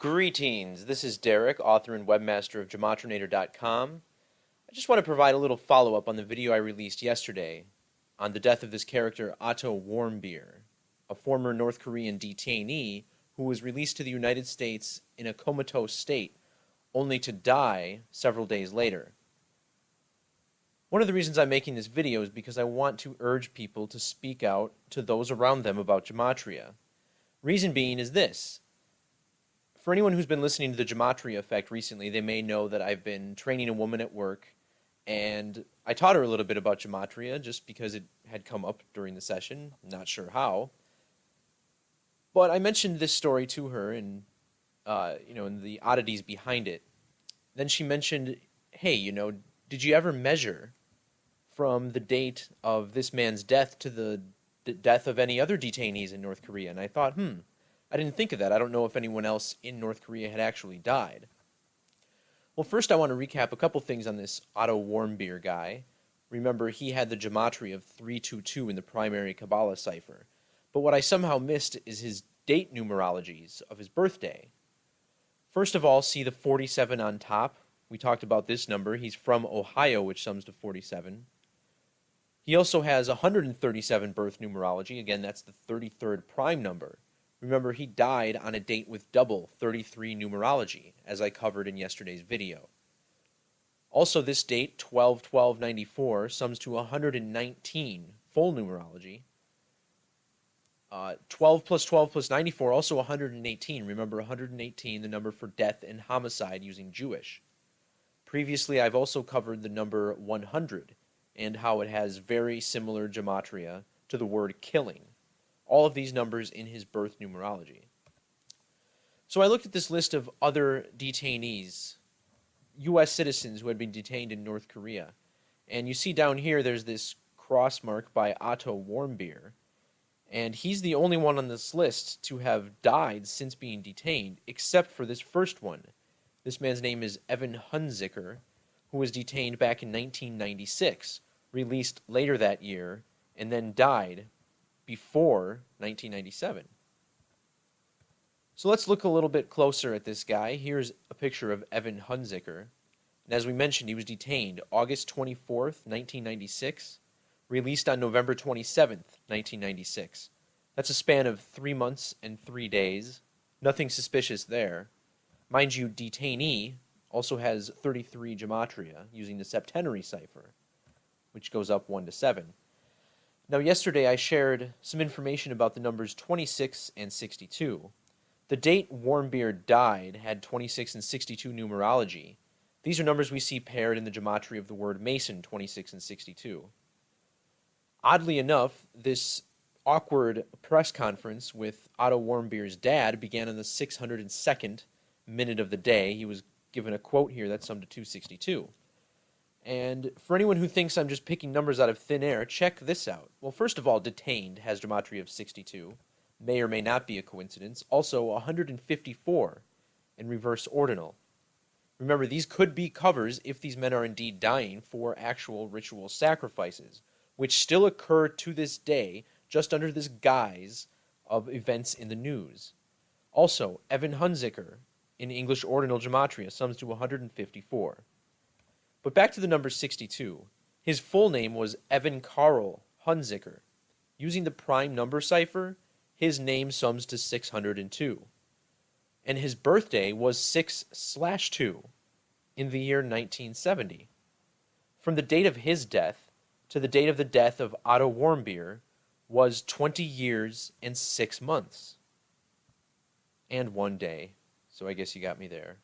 Greetings, this is Derek, author and webmaster of Gematrinator.com. I just want to provide a little follow-up on the video I released yesterday on the death of this character Otto Warmbier, a former North Korean detainee who was released to the United States in a comatose state, only to die several days later. One of the reasons I'm making this video is because I want to urge people to speak out to those around them about gematria. Reason being is this. For anyone who's been listening to the Gematria Effect recently, they may know that I've been training a woman at work, and I taught her a little bit about gematria just because it had come up during the session. I'm not sure how. But I mentioned this story to her and, and the oddities behind it. Then she mentioned, hey, did you ever measure from the date of this man's death to the death of any other detainees in North Korea? And I thought, I didn't think of that. I don't know if anyone else in North Korea had actually died. Well, first I want to recap a couple things on this Otto Warmbier guy. Remember, he had the gematria of 322 in the primary Kabbalah cipher. But what I somehow missed is his date numerologies of his birthday. First of all, see the 47 on top. We talked about this number. He's from Ohio, which sums to 47. He also has 137 birth numerology. Again, that's the 33rd prime number. Remember, he died on a date with double 33 numerology, as I covered in yesterday's video. Also, this date, 12-12-94, sums to 119 full numerology. 12 plus 12 plus 94, also 118. Remember, 118, the number for death and homicide using Jewish. Previously, I've also covered the number 100 and how it has very similar gematria to the word killing. All of these numbers in his birth numerology. So I looked at this list of other detainees, U.S. citizens who had been detained in North Korea. And you see down here there's this cross mark by Otto Warmbier. And he's the only one on this list to have died since being detained, except for this first one. This man's name is Evan Hunziker, who was detained back in 1996, released later that year, and then died before 1997. So let's look a little bit closer at this guy. Here's a picture of Evan Hunziker. And as we mentioned, he was detained August 24th, 1996, released on November 27th, 1996. That's a span of 3 months and 3 days. Nothing suspicious there. Mind you, detainee also has 33 gematria using the septenary cipher, which goes up 1 to 7. Now, yesterday I shared some information about the numbers 26 and 62. The date Warmbier died had 26 and 62 numerology. These are numbers we see paired in the gematria of the word Mason, 26 and 62. Oddly enough, this awkward press conference with Otto Warmbier's dad began in the 602nd minute of the day. He was given a quote here that summed to 262. And for anyone who thinks I'm just picking numbers out of thin air, check this out. Well, first of all, detained has gematria of 62. May or may not be a coincidence. Also, 154 in reverse ordinal. Remember, these could be covers if these men are indeed dying for actual ritual sacrifices, which still occur to this day just under this guise of events in the news. Also, Evan Hunziker in English ordinal gematria sums to 154. But back to the number 62. His full name was Evan Karl Hunziker. Using the prime number cipher, his name sums to 602. And his birthday was 6/2 in the year 1970. From the date of his death to the date of the death of Otto Warmbier was 20 years and 6 months. And 1 day. So I guess you got me there.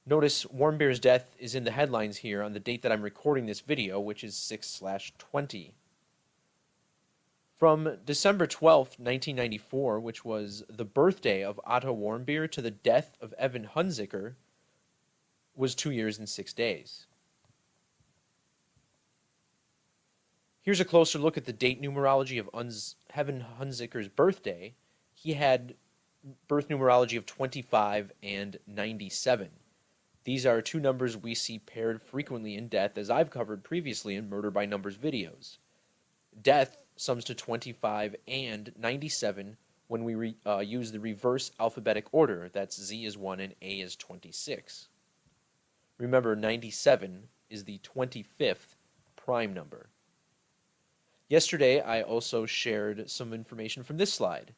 Notice Warmbier's death is in the headlines here on the date that I'm recording this video, which is 6/20. From December 12th, 1994, which was the birthday of Otto Warmbier, to the death of Evan Hunziker, was 2 years and 6 days. Here's a closer look at the date numerology of Evan Hunziker's birthday. He had birth numerology of 25 and 97. These are two numbers we see paired frequently in death, as I've covered previously in Murder by Numbers videos. Death sums to 25 and 97 when we use the reverse alphabetic order. That's Z is 1 and A is 26. Remember, 97 is the 25th prime number. Yesterday, I also shared some information from this slide,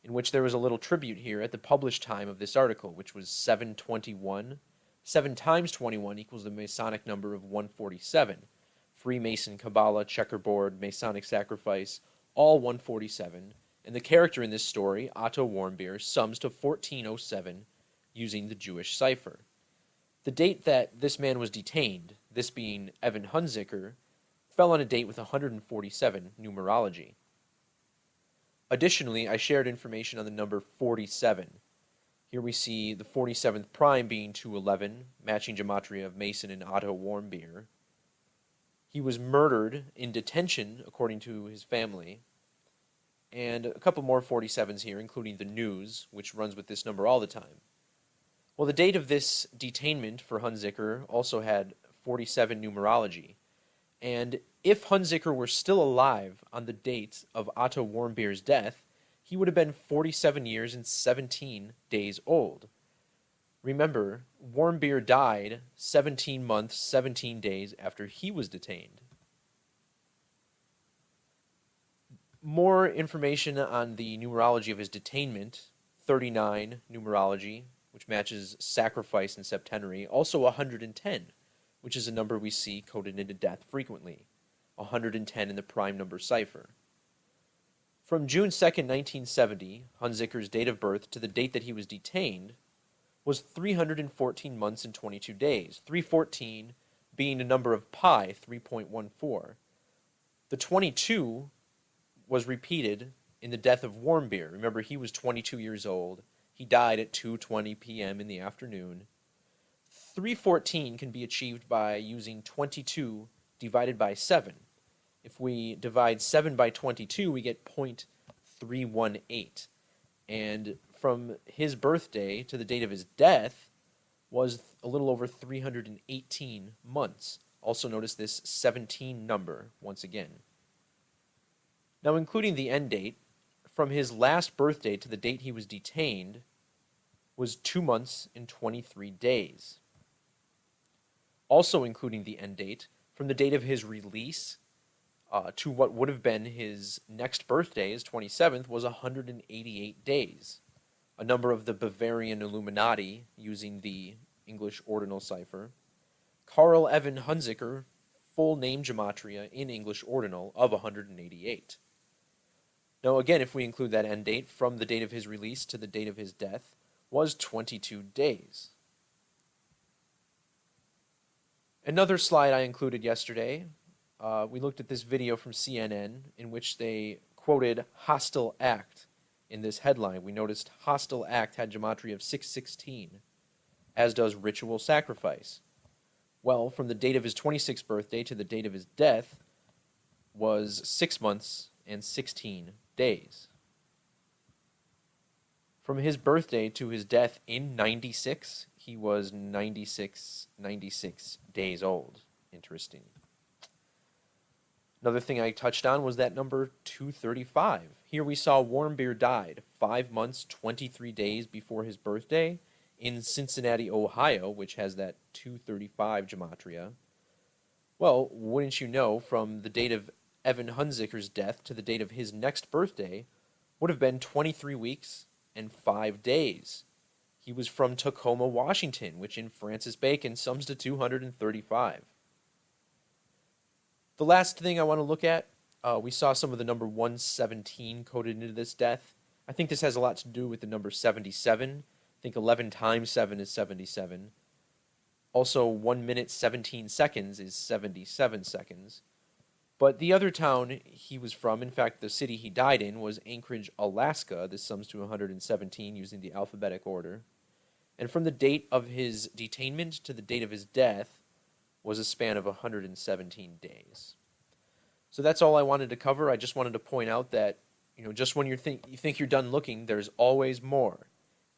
in which there was a little tribute here at the published time of this article, which was 721. 7 times 21 equals the Masonic number of 147. Freemason, Kabbalah, checkerboard, Masonic sacrifice, all 147. And the character in this story, Otto Warmbier, sums to 1407 using the Jewish cipher. The date that this man was detained, this being Evan Hunziker, fell on a date with 147 numerology. Additionally, I shared information on the number 47. Here we see the 47th prime being 211, matching gematria of Mason and Otto Warmbier. He was murdered in detention, according to his family. And a couple more 47s here, including the news, which runs with this number all the time. Well, the date of this detainment for Hunziker also had 47 numerology. And if Hunziker were still alive on the date of Otto Warmbier's death, he would have been 47 years and 17 days old. Remember, Warmbier died 17 months, 17 days after he was detained. More information on the numerology of his detainment: 39 numerology, which matches sacrifice and septenary, also 110, which is a number we see coded into death frequently, 110 in the prime number cipher. From June 2nd, 1970, Hunziker's date of birth to the date that he was detained was 314 months and 22 days, 314 being a number of pi, 3.14. The 22 was repeated in the death of Warmbier. Remember, he was 22 years old. He died at 2:20 p.m. in the afternoon. 314 can be achieved by using 22 divided by 7. If we divide 7 by 22, we get 0.318. And from his birthday to the date of his death was a little over 318 months. Also notice this 17 number once again. Now, including the end date, from his last birthday to the date he was detained was 2 months and 23 days. Also including the end date, from the date of his release to what would have been his next birthday, his 27th, was 188 days. A number of the Bavarian Illuminati using the English ordinal cipher. Karl Evan Hunziker, full name gematria in English ordinal of 188. Now again, if we include that end date, from the date of his release to the date of his death was 22 days. Another slide I included yesterday, we looked at this video from CNN in which they quoted hostile act in this headline. We noticed hostile act had gematria of 616, as does ritual sacrifice. Well, from the date of his 26th birthday to the date of his death was 6 months and 16 days. From his birthday to his death in 96, he was 96 days old. Interesting. Another thing I touched on was that number 235. Here we saw Warmbier died 5 months, 23 days before his birthday in Cincinnati, Ohio, which has that 235 gematria. Well, wouldn't you know, from the date of Evan Hunziker's death to the date of his next birthday would have been 23 weeks and 5 days. He was from Tacoma, Washington, which in Francis Bacon sums to 235. The last thing I want to look at, we saw some of the number 117 coded into this death. I think this has a lot to do with the number 77. I think 11 times 7 is 77. Also, 1 minute 17 seconds is 77 seconds. But the other town he was from, in fact, the city he died in, was Anchorage, Alaska. This sums to 117 using the alphabetic order. And from the date of his detainment to the date of his death was a span of 117 days. So that's all I wanted to cover. I just wanted to point out that, just when you think you're done looking, there's always more.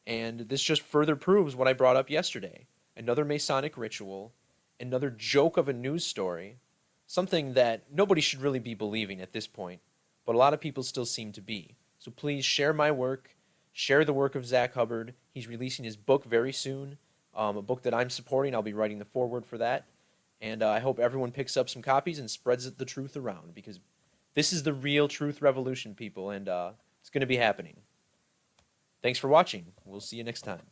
And this just further proves what I brought up yesterday. Another Masonic ritual, another joke of a news story, something that nobody should really be believing at this point, but a lot of people still seem to be. So please share my work, share the work of Zach Hubbard. He's releasing his book very soon, a book that I'm supporting. I'll be writing the foreword for that. And I hope everyone picks up some copies and spreads the truth around, because this is the real truth revolution, people, and it's going to be happening. Thanks for watching. We'll see you next time.